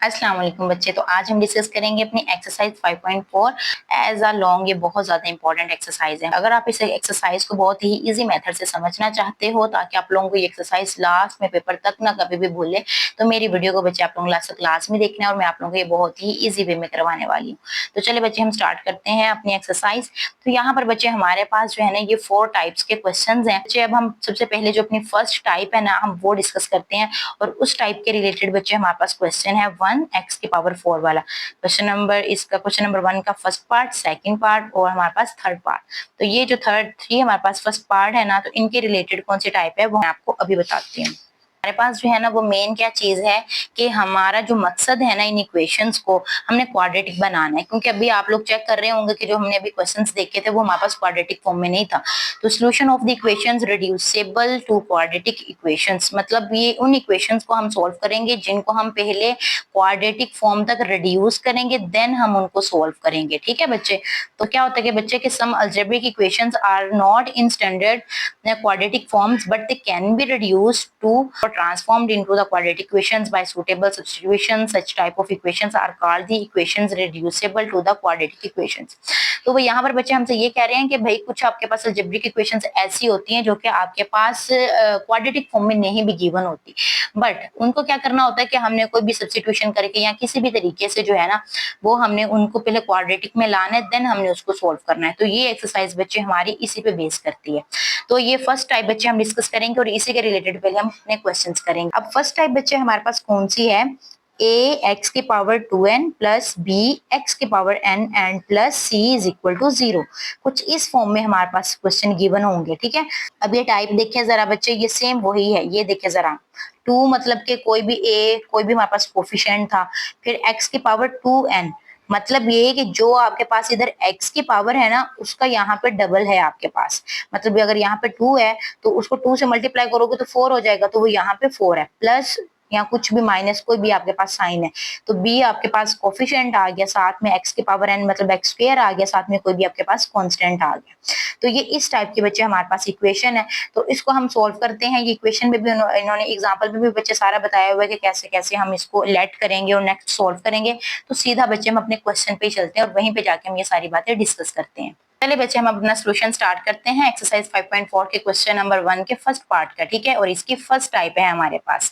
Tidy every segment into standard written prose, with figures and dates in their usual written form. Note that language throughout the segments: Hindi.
अस्सलाम वालेकुम बच्चे। तो आज हम डिस्कस करेंगे अपनी एक्सरसाइज 5.4 एज अ लॉन्ग। ये बहुत ज्यादा इंपॉर्टेंट एक्सरसाइज है। अगर आप इस एक्सरसाइज को बहुत ही इजी मेथड से समझना चाहते हो ताकि आप लोगों को ये एक्सरसाइज लास्ट में पेपर तक ना कभी भी भूले, तो मेरी वीडियो को बच्चे आप लोगों लास्ट क्लास में देखना है और मैं आप लोगों को ये बहुत ही ईजी वे में करवाने वाली हूँ। तो चले बच्चे हम स्टार्ट करते हैं अपनी एक्सरसाइज। तो यहाँ पर बच्चे हमारे पास जो है ना ये 4 टाइप्स के क्वेश्चन हैं बच्चे। अब हम सबसे पहले जो अपनी फर्स्ट टाइप है ना हम वो डिस्कस करते हैं और उस टाइप के रिलेटेड बच्चे हमारे पास क्वेश्चन है 1x⁴ वाला क्वेश्चन नंबर 1 का फर्स्ट पार्ट, सेकंड पार्ट और हमारे पास थर्ड पार्ट। तो ये जो थर्ड 3 हमारे पास फर्स्ट पार्ट है ना, तो इनके रिलेटेड कौन सी टाइप है वो मैं आपको अभी बताती हूँ। हमारे पास जो है ना वो मेन क्या चीज है कि हमारा जो मकसद है ना इन इक्वेशंस को हमने क्वाड्रेटिक बनाना है, क्योंकि अभी आप लोग चेक कर रहे होंगे कि जो हमने अभी क्वेश्चंस देखे थे वो हमारे पास क्वाड्रेटिक फॉर्म में नहीं था। तो solution of the equations reducible to quadratic equations, मतलब ये उन इक्वेशंस को हम सॉल्व करेंगे जिनको हम पहले क्वाड्रेटिक फॉर्म तक रिड्यूस करेंगे, देन हम उनको सॉल्व करेंगे। ठीक है बच्चे। तो क्या होता है कि बच्चे के some algebraic equations are not in standard quadratic forms but they can be reduced to or transformed into the quadratic equations by suitable substitution. Such type of equations are called the equations reducible to the quadratic equations. तो वो यहाँ पर बच्चे हमसे ये कह रहे हैं कि भाई कुछ आपके पास अलजेब्रिक इक्वेशंस ऐसी होती हैं जो कि आपके पास क्वाड्रेटिक फॉर्म में नहीं भी गिवन होती, बट उनको क्या करना होता है कि हमने कोई भी सब्स्टिट्यूशन करके या किसी भी तरीके से जो है ना वो हमने उनको पहले क्वाड्रेटिक में लाना है, देन हमने उसको सॉल्व करना है। तो ये एक्सरसाइज बच्चे हमारी इसी पे बेस करती है। तो ये फर्स्ट टाइप बच्चे हम डिस्कस करेंगे और इसी के रिलेटेड पहले हम अपने क्वेश्चंस करेंगे। अब फर्स्ट टाइप बच्चे हमारे पास कौन सी है, ax⁴2n plus bx⁴n and plus c is equal to 0। कुछ इस फॉर्म में हमारे पास क्वेश्चन गिवन होंगे। ठीक है। अब ये टाइप देखें जरा बच्चे, ये सेम वही है। ये देखें जरा 2 मतलब के कोई भी कोई भी हमारे पास कोफिशिएंट था, फिर x⁴2n मतलब ये है कि जो आपके पास इधर x की पावर है ना उसका यहाँ पे डबल है आपके पास। मतलब अगर यहाँ पे 2 है तो उसको 2 से मल्टीप्लाई करोगे तो 4 हो जाएगा, तो वो यहाँ पे 4 है, प्लस या कुछ भी माइनस कोई भी आपके पास साइन है तो b आपके पास कोफिशिएंट आ गया, साथ में x⁴n मतलब x² आ गया, साथ में कोई भी आपके पास कांस्टेंट आ गया। तो ये इस टाइप के बच्चे हमारे पास इक्वेशन है। तो इसको हम सॉल्व करते हैं। ये इक्वेशन में भी इन्होंने एग्जांपल में भी बच्चे सारा बताया हुआ है कि कैसे कैसे हम इसको लेट करेंगे और नेक्स्ट सॉल्व करेंगे। तो सीधा बच्चे हम अपने क्वेश्चन पे चलते हैं और वहीं पे जाके हम ये सारी बातें डिस्कस करते हैं। चलिए बच्चे हम अपना सॉल्यूशन स्टार्ट करते हैं एक्सरसाइज 5.4 के क्वेश्चन नंबर 1 के फर्स्ट पार्ट का। ठीक है। और इसकी फर्स्ट टाइप है हमारे पास।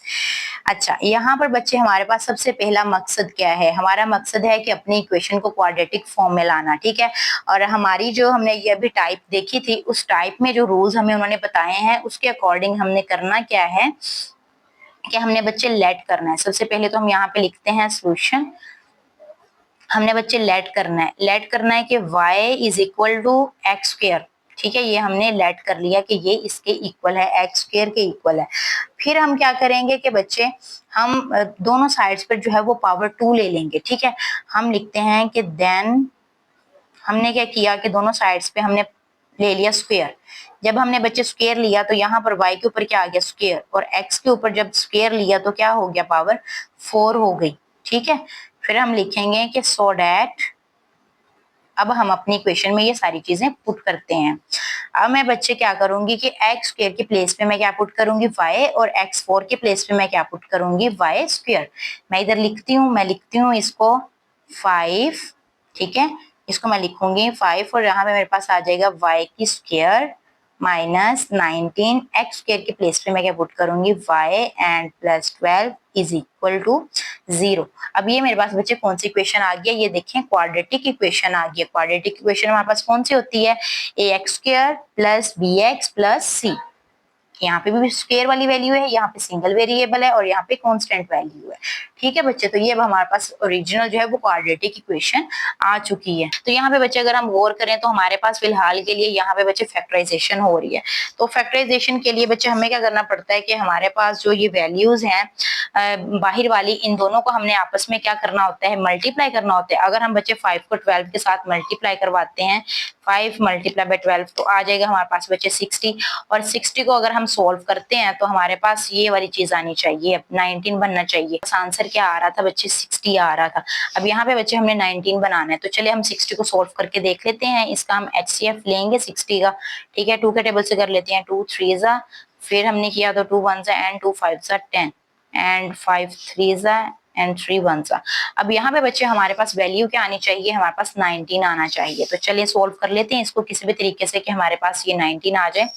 अच्छा, यहाँ पर बच्चे हमारे पास सबसे पहला मकसद क्या है, हमारा मकसद है कि अपनी इक्वेशन को क्वाड्रेटिक फॉर्म में लाना। ठीक है। और हमारी जो हमने ये अभी टाइप देखी थी उस टाइप में जो रूल्स हमें उन्होंने बताए हैं उसके अकॉर्डिंग हमने करना क्या है कि हमने बच्चे लेट करना है। सबसे पहले तो हम यहाँ पे लिखते हैं सॉल्यूशन। हमने बच्चे लेट करना है, लेट करना है कि y is equal to x²। ठीक है। ये हमने लेट कर लिया कि ये इसके इक्वल है, x² के इक्वल है। फिर हम क्या करेंगे कि बच्चे हम दोनों साइड्स पर जो है वो पावर 2 ले लेंगे। ठीक है। हम लिखते हैं कि देन हमने क्या किया कि दोनों साइड्स पे हमने ले लिया स्क्वायर। जब हमने बच्चे स्क्वायर लिया तो यहाँ पर y के ऊपर क्या आ गया स्क्वायर, और x के ऊपर जब स्क्वायर लिया तो क्या हो गया पावर 4 हो गई। ठीक है। फिर हम लिखेंगे कि सो डैट, अब हम अपनी इक्वेशन में ये सारी चीजें पुट करते हैं। अब मैं बच्चे क्या करूंगी कि x² के प्लेस पे मैं क्या पुट करूंगी y, और x4 के प्लेस पे मैं क्या पुट करूंगी y²। मैं इधर लिखती हूँ, मैं लिखती हूँ इसको 5। ठीक है। इसको मैं लिखूंगी 5 और यहाँ पे मेरे पास आ जाएगा y² माइनस 19, x² के प्लेस पे मैं क्या पुट करूंगी y and plus 12 is equal to 0। अब ये मेरे पास बच्चे कौन सी इक्वेशन आ गया, ये देखें क्वाड्रेटिक इक्वेशन आ गई है। क्वाड्रेटिक इक्वेशन हमारे पास कौन सी होती है, ax² plus bx plus c। यहाँ पे भी स्क्वायर वाली वैल्यू है, यहाँ पे सिंगल वेरिएबल है और यहाँ पे कांस्टेंट वैल्यू है। ठीक है बच्चे। तो ये अब हमारे पास ओरिजिनल जो है वो क्वाड्रेटिक इक्वेशन आ चुकी है। तो यहाँ पे बच्चे अगर हम गौर करें तो हमारे पास फिलहाल के लिए यहाँ पे बच्चे फैक्टराइजेशन हो रही है। तो फैक्टराइजेशन के लिए बच्चे हमें क्या करना पड़ता है कि हमारे पास जो ये वैल्यूज हैं बाहर वाली, इन दोनों को हमने आपस में क्या करना होता है, मल्टीप्लाई करना होता है। अगर हम बच्चे 5 को 12 के साथ मल्टीप्लाई करवाते हैं, 5 मल्टीप्लाई बाय 12 तो आ जाएगा हमारे पास बच्चे 60, और 60 को अगर हम सॉल्व करते हैं तो हमारे पास ये वाली चीज आनी चाहिए, 19 बनना चाहिए। आंसर क्या आ रहा था बच्चे, 60 आ रहा था। अब यहाँ पे बच्चे हमने 19 बनाना है, तो चलिए हम 60 को सॉल्व करके देख लेते हैं। इसका हम HCF लेंगे 60 का। ठीक है। 2 के टेबल से कर लेते हैं, 2 3 जा, फिर हमने किया तो 2 1 जा एंड 2 5 जा 10 एंड 5 3 जा एंड 3 वन सा। अब यहाँ पे बच्चे हमारे पास वैल्यू क्या आनी चाहिए, हमारे पास 19 आना चाहिए। तो चलिए सोल्व कर लेते हैं इसको किसी भी तरीके से कि हमारे पास ये 19 आ जाए।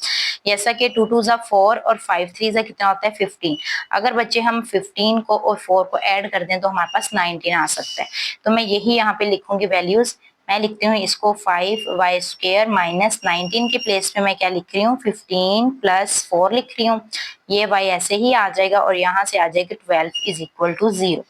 जैसा कि 2 2 4 और 5 3 कितना होता है 15। अगर बच्चे हम 15 को और 4 को ऐड कर दें तो हमारे पास 19 आ सकता है। तो मैं यही यहाँ पे लिखूंगी वैल्यूज। मैं लिखती हूँ इसको 5y² माइनस 19 के प्लेस पे मैं क्या लिख रही हूँ 15 प्लस 4 लिख रही हूँ। ये y ऐसे ही आ जाएगा और यहाँ से आ जाएगा 12 इज इक्वल टू 0।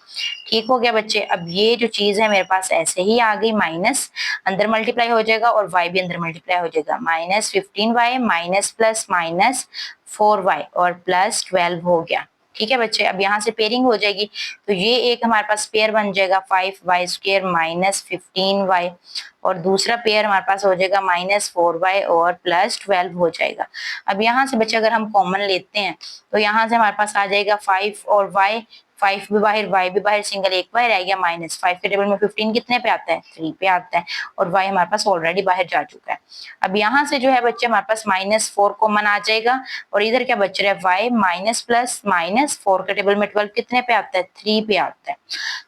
ठीक हो गया बच्चे। अब ये जो चीज है मेरे पास ऐसे ही आ गई, माइनस अंदर मल्टीप्लाई हो जाएगा और y भी अंदर मल्टीप्लाई हो जाएगा। Minus 15y minus plus minus 4y और प्लस 12 हो गया। ठीक है बच्चे। अब यहाँ से पेयरिंग हो जाएगी तो ये एक हमारे पास पेयर बन जाएगा 5y² माइनस 15y और दूसरा पेयर हमारे पास हो जाएगा माइनस 4y और प्लस 12 हो जाएगा। अब यहाँ से बच्चे अगर हम कॉमन लेते हैं तो यहाँ से हमारे पास आ जाएगा 5 और y, 5 भी बाहर y भी बाहर, सिंगल एक बाहर रह गया। माइनस 5 के टेबल में 15 कितने पे आता है 3 पे आता है और y हमारे पास ऑलरेडी बाहर जा चुका है। अब यहाँ से जो है बच्चे हमारे पास माइनस 4 कॉमन आ जाएगा और इधर क्या बच रहा है y माइनस प्लस माइनस 4 के टेबल में 12 कितने पे आता है 3 पे आता है।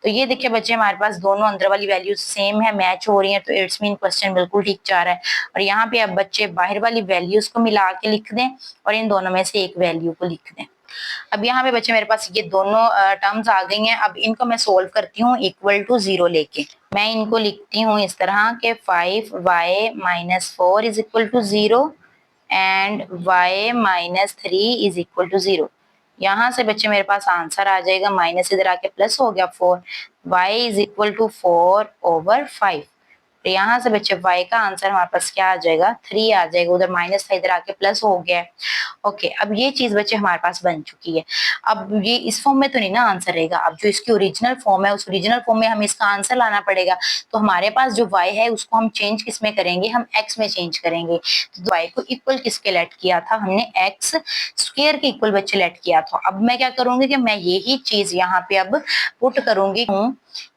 तो ये देखिए बच्चे हमारे पास दोनों अंदर वाली वैल्यूज सेम है, मैच हो रही है, तो इट्स मीन क्वेश्चन बिल्कुल ठीक जा रहा है। और यहाँ पे अब बच्चे बाहर वाली वैल्यूज को मिला के लिख दें और इन दोनों में से एक वैल्यू को लिख दें। अब यहाँ पे बच्चे मेरे पास ये दोनों टर्म्स आ गई हैं। अब इनको मैं सोल्व करती हूँ इक्वल टू 0 लेके। मैं इनको लिखती हूँ इस तरह के 5y minus 4 is equal to 0 and y minus 3 is equal to 0। यहाँ से बच्चे मेरे पास आंसर आ जाएगा, माइनस इधर आके प्लस हो गया 4, y इज इक्वल टू 4/5। तो यहाँ से बच्चे y का आंसर हमारे पास क्या आ जाएगा 3 आ जाएगा। उधर माइनस था इधर आके प्लस हो गया है। ओके, अब ये चीज बच्चे हमारे पास बन चुकी है। अब ये इस फॉर्म में तो नहीं ना आंसर रहेगा, अब जो इसकी ओरिजिनल फॉर्म है उस ओरिजिनल फॉर्म में हमें इसका आंसर लाना पड़ेगा। तो हमारे पास जो y है उसको हम चेंज किस में करेंगे, हम x में चेंज करेंगे। तो y को इक्वल किसके लेट किया था हमने, x स्क्वायर के इक्वल बच्चे लेट किया था। अब मैं क्या करूंगी कि मैं यही चीज यहाँ पे अब पुट करूंगी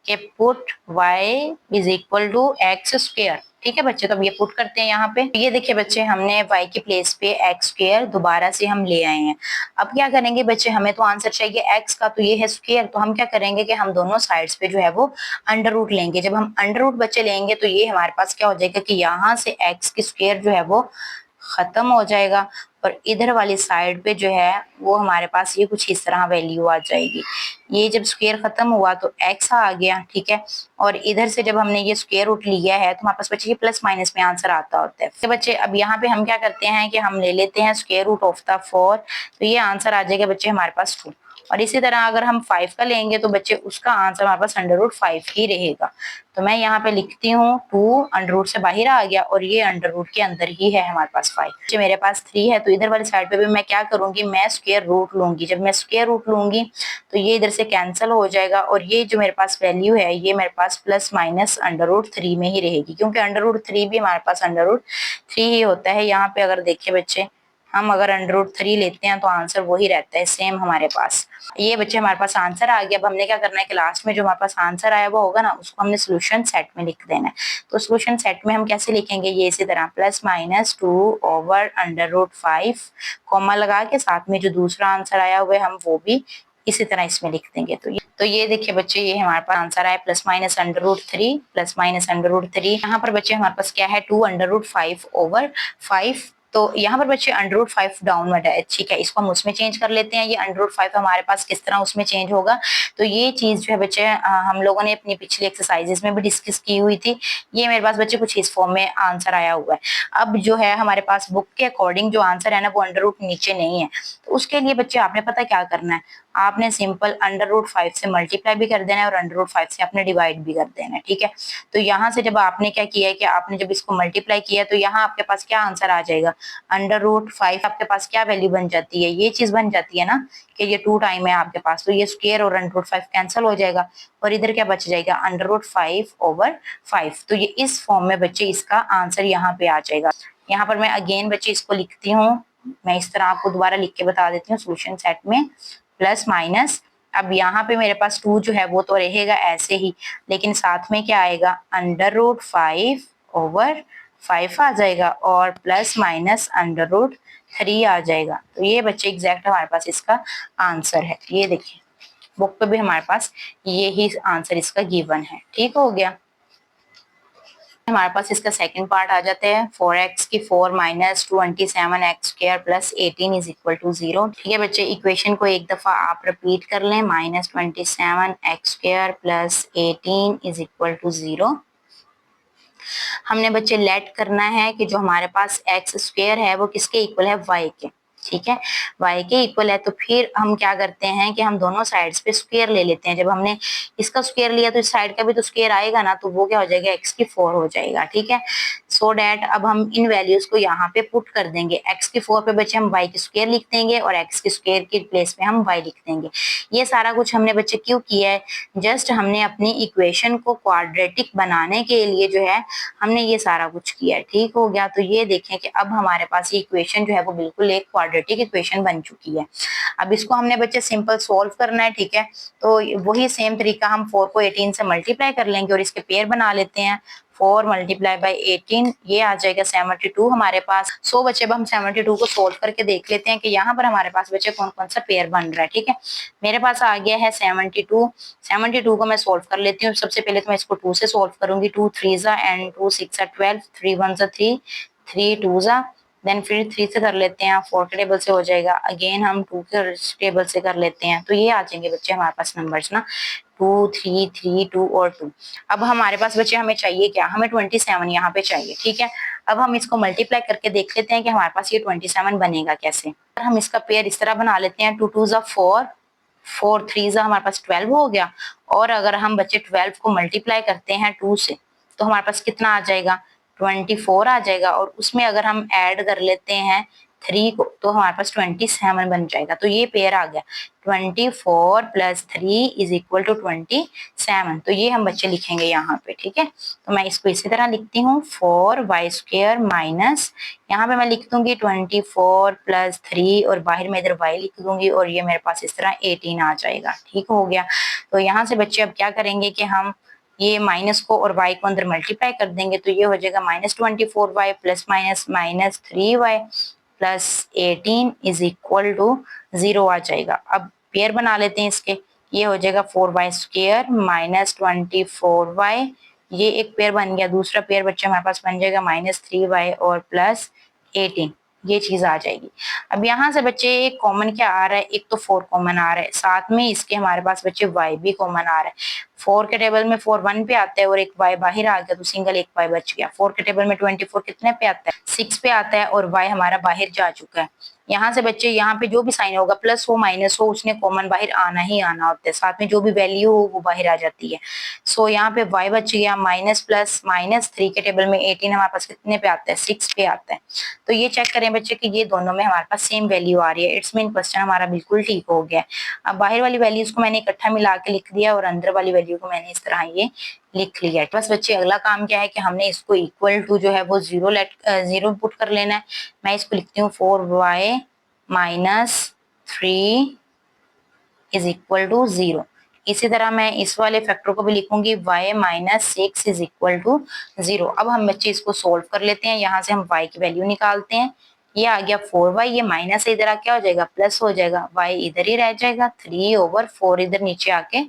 कि put y is equal to x square. ठीक है बच्चे, तो अब ये पुट करते हैं यहाँ पे। ये देखिए बच्चे हमने y के प्लेस पे x स्क्वायर दोबारा से हम ले आए हैं। अब क्या करेंगे बच्चे, हमें तो आंसर चाहिए x का, तो ये है स्क्वायर, तो हम क्या करेंगे कि हम दोनों साइड्स पे जो है वो अंडर रूट लेंगे। जब हम अंडर रूट बच्चे लेंगे तो ये हमारे पास क्या हो जाएगा कि यहाँ से x की स्क्वायर जो है वो खत्म हो जाएगा और इधर वाली साइड पे जो है वो हमारे पास ये कुछ इस तरह वैल्यू आ जाएगी। ये जब स्क्वायर खत्म हुआ तो x आ गया। ठीक है, और इधर से जब हमने ये स्क्वायर रूट लिया है तो हमारे पास बच्चे ये प्लस माइनस में आंसर आता होता है। तो बच्चे अब यहाँ पे हम क्या करते हैं कि हम ले लेते हैं स्क्वायर रूट ऑफ द 4, तो ये आंसर आ जाएगा बच्चे हमारे पास 2। और इसी तरह अगर हम 5 का लेंगे तो बच्चे उसका आंसर हमारे पास अंडर रूट 5 ही रहेगा। तो मैं यहाँ पे लिखती हूँ 2 अंडर रूट से बाहर आ गया और ये अंडर रूट के अंदर ही है हमारे पास 5। मेरे पास 3 है तो इधर वाली साइड पे भी मैं क्या करूंगी, मैं स्क्वायर रूट लूंगी। जब मैं स्क्वायर रूट लूंगी तो ये इधर से कैंसिल हो जाएगा और ये जो मेरे पास वैल्यू है ये मेरे पास प्लस माइनस अंडर रूट 3 में ही रहेगी, क्योंकि अंडर रूट 3 भी हमारे पास अंडर रूट 3 ही होता है। यहाँ पे अगर देखिए बच्चे हम अगर अंडर रूट 3 लेते हैं तो आंसर वही रहता है सेम हमारे पास। ये बच्चे हमारे पास आंसर आ गया। अब हमने क्या करना है कि लास्ट में जो हमारे पास आंसर आया वो होगा ना, उसको हमने सोल्यूशन सेट में लिख देना है। तो सोल्यूशन सेट में हम कैसे लिखेंगे, ये इसी तरह plus minus 2 over under root 5 comma लगा के साथ में जो दूसरा आंसर आया हुआ है हम वो भी इसी तरह इसमें लिख देंगे। तो ये देखिए बच्चे ये हमारे पास आंसर आया plus minus under root 3 plus minus under root 3। यहाँ पर बच्चे हमारे पास क्या है 2 अंडर रूट 5 ओवर 5। तो यहाँ पर बच्चे अंडर रूट 5 डाउनवर्ड है। ठीक है, इसको हम उसमें चेंज कर लेते हैं। ये अंडर रूट 5 हमारे पास किस तरह उसमें चेंज होगा, तो ये चीज जो है बच्चे हम लोगों ने अपनी पिछली एक्सरसाइजेस में भी डिस्कस की हुई थी। ये मेरे पास बच्चे कुछ इस फॉर्म में आंसर आया हुआ है। अब जो है हमारे पास बुक के अकॉर्डिंग जो आंसर है ना वो अंडर रूट नीचे नहीं है, तो उसके लिए बच्चे आपने पता क्या करना है, आपने सिंपल अंडर रूट 5 से मल्टीप्लाई भी कर देना है और अंडर रूट 5 से आपने डिवाइड भी कर देना है। ठीक है, तो यहाँ से जब आपने क्या किया है कि आपने जब इसको मल्टीप्लाई किया तो यहाँ आपके पास क्या आंसर आ जाएगा, अंडर रूट 5 आपके पास क्या वैल्यू बन जाती है, ये चीज बन जाती है ना कि ये 2 टाइम है आपके पास, तो ये स्क्वायर और अंडर रूट 5 कैंसिल हो जाएगा और इधर क्या बच जाएगा अंडर रूट 5 ओवर 5। तो ये इस फॉर्म में बच्चे इसका आंसर यहाँ पे आ जाएगा। यहाँ पर मैं अगेन बच्चे इसको लिखती हूँ, मैं इस तरह आपको दोबारा लिख के बता देती हूँ सोल्यूशन सेट में प्लस माइनस। अब यहाँ पे मेरे पास 2 जो है वो तो रहेगा ऐसे ही, लेकिन साथ में क्या आएगा अंडर रूट 5 ओवर 5 आ जाएगा और प्लस माइनस अंडर रूट 3 आ जाएगा। तो ये बच्चे एग्जैक्ट हमारे पास इसका आंसर है। ये देखिए बुक पे भी हमारे पास ये ही आंसर इसका गिवन है। ठीक हो गया। हमारे पास इसका सेकंड पार्ट आ जाता है 4x की 4 minus 27x square plus 18 is equal to 0। ठीक है बच्चे, इक्वेशन को एक दफा आप रिपीट कर लें, minus 27x square plus 18 is equal to 0। हमने बच्चे लेट करना है कि जो हमारे पास एक्स स्क्वायर है वो किसके इक्वल है, वाई के। ठीक है, y के इक्वल है, तो फिर हम क्या करते हैं कि हम दोनों साइड्स पे स्क्वायर ले लेते हैं। जब हमने इसका स्क्वायर लिया तो इस साइड का भी तो स्क्वायर आएगा ना, तो वो क्या हो जाएगा, x की 4 हो जाएगा। ठीक है, सो डैट अब हम इन वैल्यूज को यहाँ पे पुट कर देंगे। x की 4 पे बच्चे हम y की स्क्वायर लिख देंगे और x की स्क्वायर की प्लेस पे हम y लिख देंगे। ये सारा कुछ हमने बच्चे क्यों किया है, जस्ट हमने अपनी इक्वेशन को क्वाड्रेटिक बनाने के लिए जो है हमने ये सारा कुछ किया है। ठीक हो गया। तो ये देखें कि अब हमारे पास ये इक्वेशन जो है वो बिल्कुल एक क्वाड्रेटिक इक्वेशन बन चुकी है। अब इसको हमने बच्चे सिंपल सोल्व करना है। ठीक है, तो वही सेम तरीका हम 4 को 18 से मल्टीप्लाई कर लेंगे और इसके पेयर बना लेते हैं। 4 मल्टीप्लाई बाई 18, ये आ जाएगा 72 हमारे पास। सो बच्चे अब हम 72 को सोल्व करके देख लेते हैं कि यहाँ पर हमारे पास बच्चे कौन कौन सा पेयर बन रहा है। ठीक है, मेरे पास आ गया है 72 को मैं सोल्व कर लेती हूँ। सबसे पहले तो मैं इसको 2 से सोल्व करूंगी। 2 3 जा एंड 2 6 जा 12, 3 1 जा 3, 3 2 जा, देन फिर 3 से कर लेते हैं, 4 के टेबल से हो जाएगा। अगेन हम 2 के टेबल से कर लेते हैं, तो ये आ जाएंगे बच्चे हमारे पास नंबर्स ना 2 3 3 2 और 2। अब हमारे पास बच्चे हमें चाहिए क्या, हमें 27 यहाँ पे चाहिए। ठीक है, अब हम इसको मल्टीप्लाई करके देख लेते हैं कि हमारे पास ये 27 बनेगा कैसे। हम इसका पेयर इस तरह बना लेते हैं, 2 2 जा 4, 4 3 जा हमारे पास 12 हो गया। और अगर हम बच्चे 12 को मल्टीप्लाई करते हैं 2 से, तो हमारे पास कितना आ जाएगा, 24 आ जाएगा। और उसमें अगर हम ऐड कर लेते हैं 3 को, तो हमारे पास 27 बन जाएगा। तो ये पेयर आ गया 24 प्लस 3 इज इक्वल टू 27। तो ये हम बच्चे लिखेंगे यहाँ पे। ठीक है, तो मैं इसको इसी तरह लिखती हूँ, 4y स्क्वायर माइनस, यहाँ पे मैं लिख दूंगी 24 प्लस 3 और बाहर में इधर y लिख दूंगी और ये मेरे पास इस तरह 18 आ जाएगा। ठीक हो गया। तो यहाँ से बच्चे अब क्या करेंगे कि हम ये माइनस को और y को अंदर मल्टीप्लाई कर देंगे, तो ये हो जाएगा minus 24y plus minus minus 3y plus 18 is equal to 0 आ जाएगा। अब पेयर बना लेते हैं इसके, ये हो जाएगा 4y स्क्वायर माइनस 24y, ये एक पेयर बन गया। दूसरा पेयर बच्चे हमारे पास बन जाएगा माइनस 3y और प्लस 18, ये चीज आ जाएगी। अब यहाँ से बच्चे एक कॉमन क्या आ रहा है, एक तो 4 कॉमन आ रहा है, साथ में इसके हमारे पास बच्चे y भी कॉमन आ रहा है। 4 के टेबल में 4 1 पे आता है और एक y बाहर आ गया, तो सिंगल एक y बच गया। 4 के टेबल में 24 कितने पे आता है, 6 पे आता है और y हमारा बाहर जा चुका है। यहाँ से बच्चे यहाँ पे जो भी साइन होगा, प्लस हो माइनस हो, उसने कॉमन बाहर आना ही आना होता है, साथ में जो भी वैल्यू हो वो बाहर आ जाती है। सो यहाँ पे y बच गया माइनस प्लस माइनस 3 के टेबल में 18 हमारे पास कितने पे आता है, 6 पे आता है। तो ये चेक करें बच्चे कि ये दोनों में हमारे पास सेम वैल्यू आ रही है। इट्स मीन क्वेश्चन हमारा बिल्कुल ठीक हो गया। अब बाहर वाली वैल्यूज को मैंने इकट्ठा मिला के लिख दिया और अंदर वाली वैल्यू को मैंने इस तरह ये लिख लिया है। बस बच्चे अगला काम क्या है कि हमने इसको इक्वल टू जो है वो जीरो पुट कर लेना है। मैं इसको लिखती हूँ 4y minus 3 is equal to 0। इसी तरह मैं इस वाले फैक्टर को भी लिखूंगी y minus 6 is equal to 0। अब हम बच्चे इसको सोल्व कर लेते हैं, यहाँ से हम y की वैल्यू निकालते हैं। ये आ गया 4y, ये माइनस से इधर आके हो जाएगा प्लस हो जाएगा, y इधर ही रह जाएगा, 3/4 इधर नीचे आके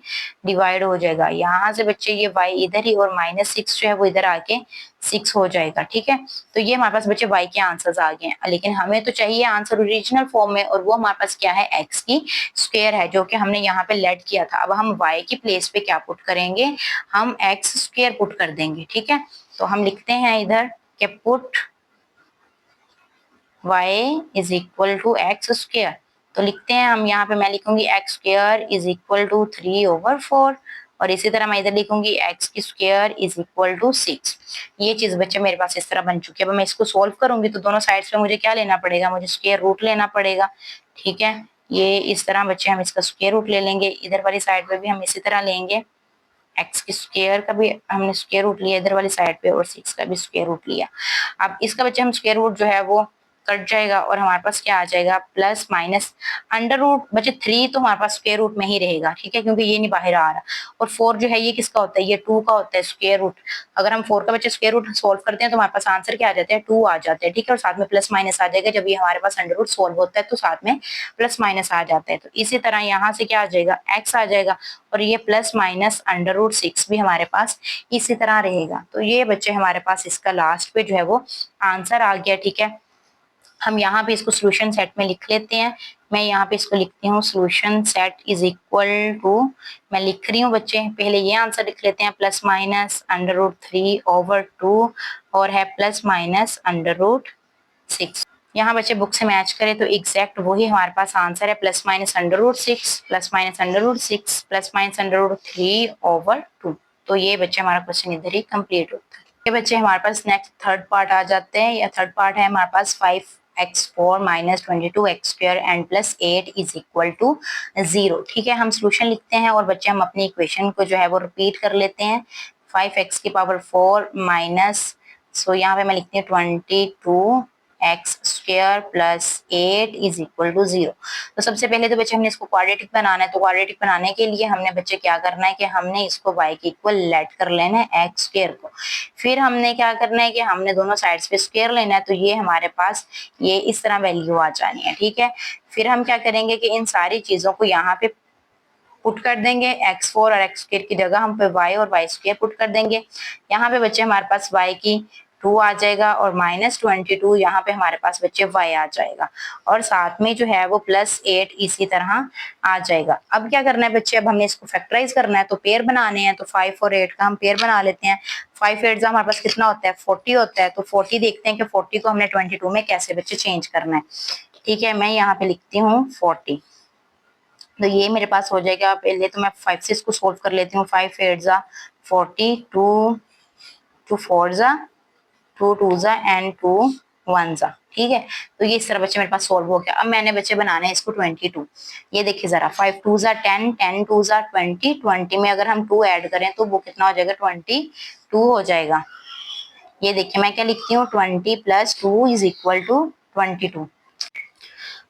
डिवाइड हो जाएगा। यहाँ से बच्चे ये y इधर ही और माइनस 6 जो है वो इधर आके 6 हो जाएगा। ठीक है, तो ये हमारे पास बच्चे y के आंसर्स आ गए हैं, लेकिन हमें तो चाहिए आंसर ओरिजिनल फॉर्म में, और वो हमारे पास क्या है, x की स्क्वायर है, जो कि हमने यहाँ पे लेट किया था। अब हम y की प्लेस पे क्या पुट करेंगे, हम x स्क्वायर पुट कर देंगे। ठीक है, तो हम लिखते हैं इधर के put y is equal to x square. तो लिखते हैं हम यहाँ पे, मैं लिखूंगी x square is equal to 3/4 और इसी तरह मैं इधर लिखूंगी x की स्क्वायर इज इक्वल टू 6। ये चीज बच्चे मेरे पास इस तरह बन चुकी है। अब मैं इसको सोल्व करूंगी तो दोनों साइड्स पे मुझे क्या लेना पड़ेगा, मुझे स्क्वायर रूट लेना पड़ेगा। ठीक है, ये इस तरह बच्चे हम इसका स्क्वायर रूट ले लेंगे, इधर वाली साइड पे भी हम इसी तरह लेंगे, x की स्क्वायर का भी हमने स्क्वायर रूट लिया इधर वाली साइड पे और 6 का भी स्क्वायर रूट लिया। अब इसका बच्चे हम स्क्वायर रूट जो है वो कट जाएगा और हमारे पास क्या आ जाएगा प्लस माइनस अंडर रूट बचे 3 तो हमारे पास स्क्वायर रूट में ही रहेगा, ठीक है, क्योंकि ये नहीं बाहर आ रहा। और 4 जो है ये किसका होता है, ये 2 का होता है स्क्वायर रूट। अगर हम 4 का बच्चे स्क्वायर रूट सोल्व करते हैं तो हमारे पास आंसर क्या आ जाते हैं, 2 आ जाते हैं, ठीक है। और साथ में प्लस माइनस आ जाएगा, जब ये हमारे पास अंडर रूट सोल्व होता है तो साथ में प्लस माइनस आ जाता है। तो इसी तरह यहाँ से क्या आ जाएगा, एक्स आ जाएगा और ये प्लस माइनस अंडर रूट 6 भी हमारे पास इसी तरह रहेगा। तो ये बच्चे हमारे पास इसका लास्ट पे जो है वो आंसर आ गया, ठीक है। हम यहाँ पे इसको सोल्यूशन सेट में लिख लेते हैं। मैं यहाँ पे इसको लिखती हूँ solution set is equal to, मैं लिख रही हूँ बच्चे, पहले ये आंसर लिख लेते हैं, plus minus under root 3 over 2 और है प्लस माइनस अंडर रूट 6। यहाँ बच्चे बुक से मैच करें तो एग्जैक्ट वही हमारे पास आंसर है, plus minus under root 6 plus minus under root 6 plus minus under root 3 over 2। तो ये बच्चे हमारा क्वेश्चन इधर ही कंप्लीट होता है। ये बच्चे हमारे पास नेक्स्ट थर्ड पार्ट आ जाते हैं। या थर्ड पार्ट है हमारे पास 5x4 minus 22x square and plus 8 is equal to 0, ठीक है। हम सोल्यूशन लिखते हैं और बच्चे हम अपनी इक्वेशन को जो है वो रिपीट कर लेते हैं। 5x की पावर 4 माइनस, सो यहाँ पे मैं लिखती हूँ 22 x square plus 8 is equal to 0। तो सबसे पहले तो बच्चे हमने इसको क्वाड्रेटिक बनाना है। तो क्वाड्रेटिक बनाने के लिए हमने बच्चे क्या करना है कि हमने इसको y के इक्वल लेट कर लेना है एक्स स्क्वायर को। फिर हमने क्या करना है कि हमने दोनों साइड्स पे स्क्वायर लेना है। तो ये हमारे पास ये इस तरह वैल्यू आ जानी है, ठीक है। फिर हम क्या करेंगे कि इन सारी चीजों को यहाँ पे पुट कर देंगे, x4 और x स्क्वायर की जगह हम पे y और y स्क्वायर पुट कर देंगे। यहाँ पे बच्चे हमारे पास y की 2 आ जाएगा और माइनस 22 यहाँ पे हमारे पास बच्चे y आ जाएगा और साथ में जो है वो प्लस 8 इसी तरह आ जाएगा। अब क्या करना है बच्चे, अब हमें इसको फैक्टराइज करना है तो पेयर बनाने हैं। तो 5 और 8 का हम पेयर बना लेते हैं। 5 8 हमारे पास कितना होता है, 40 होता है। तो 40 देखते हैं कि 40 को हमने 22 में कैसे बच्चे चेंज करना है, ठीक है। मैं यहाँ पे लिखती हूँ 40। तो ये मेरे पास हो जाएगा। पहले तो मैं 5 से इसको सोल्व कर लेती हूँ। 5 8 जा 40, 2 4 जा 2 2 जा एंड 2 1 जा, ठीक है। तो ये इस तरह बच्चे मेरे पास सोल्व हो गया। अब मैंने बच्चे बनाने हैं इसको 22। ये देखिए जरा, 5 2 जा 10, 10 2 जा 20, 20 में अगर हम 2 ऐड करें तो वो कितना हो जाएगा, 22 हो जाएगा। ये देखिए मैं क्या लिखती हूँ, 20 plus 2 is equal to 22।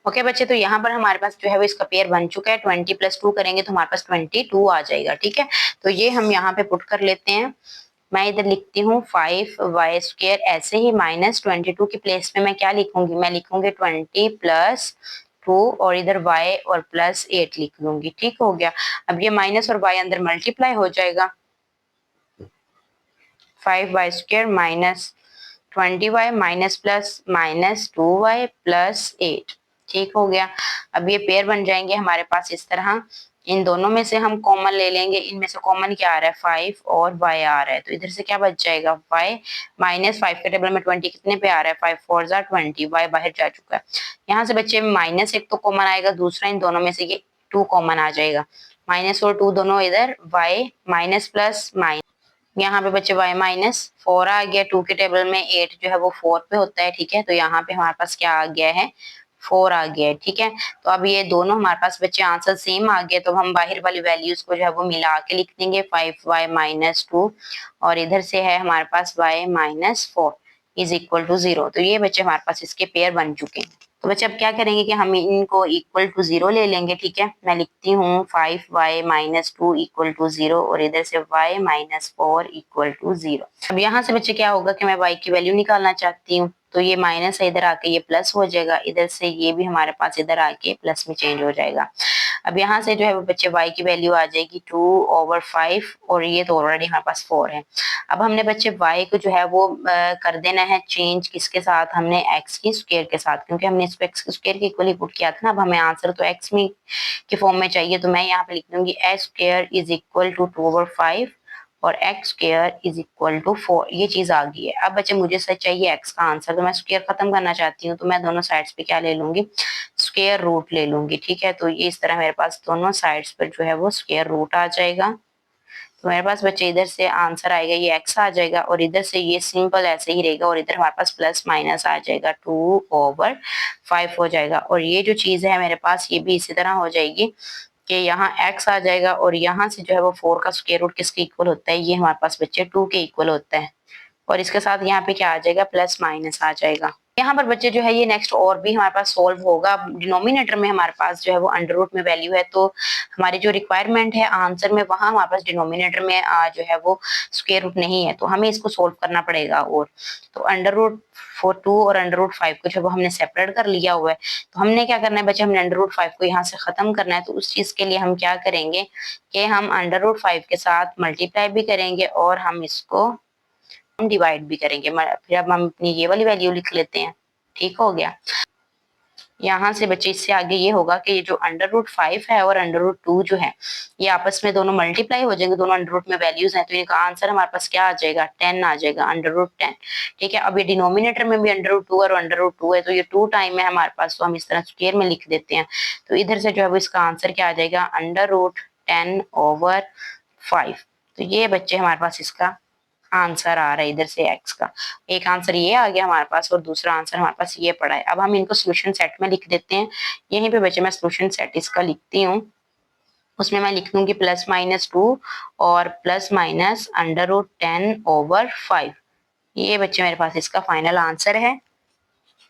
Okay बच्चे, तो यहाँ पर हमारे पास जो है वो इसका पेयर बन चुका है। 20 प्लस 2 करेंगे तो हमारे पास 22 आ जाएगा, ठीक है। तो ये हम यहाँ पे पुट कर लेते हैं। मैं इधर लिखती हूँ 5y स्क्वायर, ऐसे ही माइनस 22 की प्लेस में मैं क्या लिखूंगी, मैं लिखूंगी 20 प्लस 2 और इधर y और प्लस 8 लिख लूंगी, ठीक हो गया। अब ये माइनस और y अंदर मल्टीप्लाई हो जाएगा। 5y square minus 20y minus plus minus 2y plus 8, ठीक हो गया। अब ये पेयर बन जाएंगे हमारे पास इस तरह। इन दोनों में से हम कॉमन ले लेंगे। इनमें से कॉमन क्या आ रहा है, 5 और y आ रहा है। तो इधर से क्या बच जाएगा, y माइनस 5 के टेबल में 20 कितने पे आ रहा है, 5 4 जा 20, y बाहर जा चुका है। यहाँ से बच्चे माइनस एक तो कॉमन आएगा, दूसरा इन दोनों में से ये 2 कॉमन आ जाएगा। माइनस और 2 दोनों इधर, y माइनस प्लस माइनस, यहाँ पे बच्चे y माइनस 4 आ गया। 2 के टेबल में 8 जो है वो 4 पे होता है, ठीक है। तो यहाँ पे हमारे पास क्या आ गया है, 4 आ गया है, ठीक है। तो अब ये दोनों हमारे पास बच्चे आंसर सेम आ गए। तो हम बाहर वाली वैल्यूज को जो है वो मिला के लिख देंगे, 5y माइनस 2 और इधर से है हमारे पास y minus 4 is equal to 0। तो ये बच्चे हमारे पास इसके पेयर बन चुके हैं। तो बच्चे अब क्या करेंगे कि हम इनको इक्वल टू 0 ले लेंगे, ठीक है। मैं लिखती हूँ 5y माइनस 2 इक्वल टू 0 और इधर से y माइनस 4 इक्वल टू 0। अब यहाँ से बच्चे क्या होगा कि मैं y की वैल्यू निकालना चाहती हूँ। तो ये माइनस है, इधर आके ये प्लस हो जाएगा। इधर से ये भी हमारे पास इधर आके प्लस में चेंज हो जाएगा। अब यहाँ से जो है वो बच्चे y की वैल्यू आ जाएगी 2 ओवर 5 और ये तो ऑलरेडी हमारे पास 4 है। अब हमने बच्चे y को जो है वो कर देना है चेंज, किसके साथ, हमने x की स्क्वायर के साथ, क्योंकि हमने इसको x की स्क्वायर के इक्वल पुट किया था ना। अब हमें आंसर तो x में के फॉर्म में चाहिए। तो मैं यहाँ पे लिख दूंगी x square is equal to 2 over 5 और x square is equal to 4। ये चीज आ गई है। अब बच्चे मुझे सच चाहिए x का आंसर, तो मैं स्क्वायर खत्म करना चाहती हूँ। तो मैं दोनों साइड्स पे क्या ले लूंगी, स्क्वायर रूट ले लूंगी, ठीक है। तो ये इस तरह मेरे पास दोनों साइड्स पर जो है वो स्क्वायर रूट आ जाएगा। तो मेरे पास बच्चे इधर से आंसर आएगा, ये x आ जाएगा और इधर से ये सिंपल ऐसे ही रहेगा और इधर हमारे पास प्लस माइनस आ जाएगा, 2 ओवर 5 हो जाएगा। और ये जो चीज है मेरे पास ये भी इसी तरह हो जाएगी कि यहाँ x आ जाएगा और यहाँ से जो है वो 4 का स्क्वायर रूट किसके इक्वल होता है, ये हमारे पास बच्चे 2 के इक्वल होता है। और इसके साथ यहाँ पे क्या आ जाएगा, प्लस माइनस आ जाएगा। यहाँ पर बच्चे जो है ये नेक्स्ट और भी हमारे पास सॉल्व होगा। डिनोमिनेटर में हमारे पास जो है वो अंडर रूट में वैल्यू है, तो हमारी जो रिक्वायरमेंट है आंसर में वहां हमारे पास डिनोमिनेटर में जो है वो स्क्वायर रूट नहीं है, तो हमें इसको सोल्व करना पड़ेगा। और तो अंडर रूट 2 और अंडर रूट 5 को जो वो हमने सेपरेट कर लिया हुआ है, तो हमने क्या करना है बच्चे, हमने अंडर रूट 5 को यहाँ से खत्म करना है। तो उस चीज के लिए हम क्या करेंगे कि हम अंडर रूट 5 के साथ मल्टीप्लाई भी करेंगे और हम इसको हम डिवाइड भी करेंगे। फिर अब हम अपनी ये वाली वैल्यू लिख लेते हैं, ठीक हो गया। यहाँ से बच्चे इससे आगे ये होगा कि ये जो अंडर रूट 5 है और अंडर रूट 2 जो है ये आपस में दोनों मल्टीप्लाई हो जाएंगे, दोनों अंडर रूट में वैल्यूज हैं, तो इनका आंसर हमारे पास क्या आ जाएगा, 10 आ जाएगा, अंडर रूट 10। ठीक है, अब ये डिनोमिनेटर में भी अंडर रूट 2 और अंडर रूट 2 है, तो ये 2 टाइम है हमारे पास, तो हम इस तरह स्क्वायर में लिख देते हैं। तो इधर से जो है वो इसका आंसर क्या आ जाएगा, अंडर रूट 10/5। तो ये बच्चे हमारे पास इसका आंसर आ रहा है इधर से x का। एक आंसर ये आ गया हमारे पास और दूसरा आंसर हमारे पास ये पड़ा है। अब हम इनको सोल्यूशन सेट में लिख देते हैं। यहीं पे बच्चे मैं सोल्यूशन सेट इसका लिखती हूँ। उसमें मैं लिख दूंगी +-2 और +-√10/5। ये बच्चे मेरे पास इसका फाइनल आंसर है।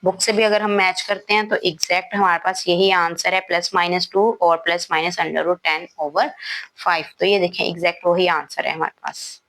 बुक से भी अगर हम मैच करते हैं तो एग्जैक्ट हमारे पास यही आंसर है, +-2 और +-√10/5। तो ये देखें एग्जैक्ट वही आंसर है हमारे पास।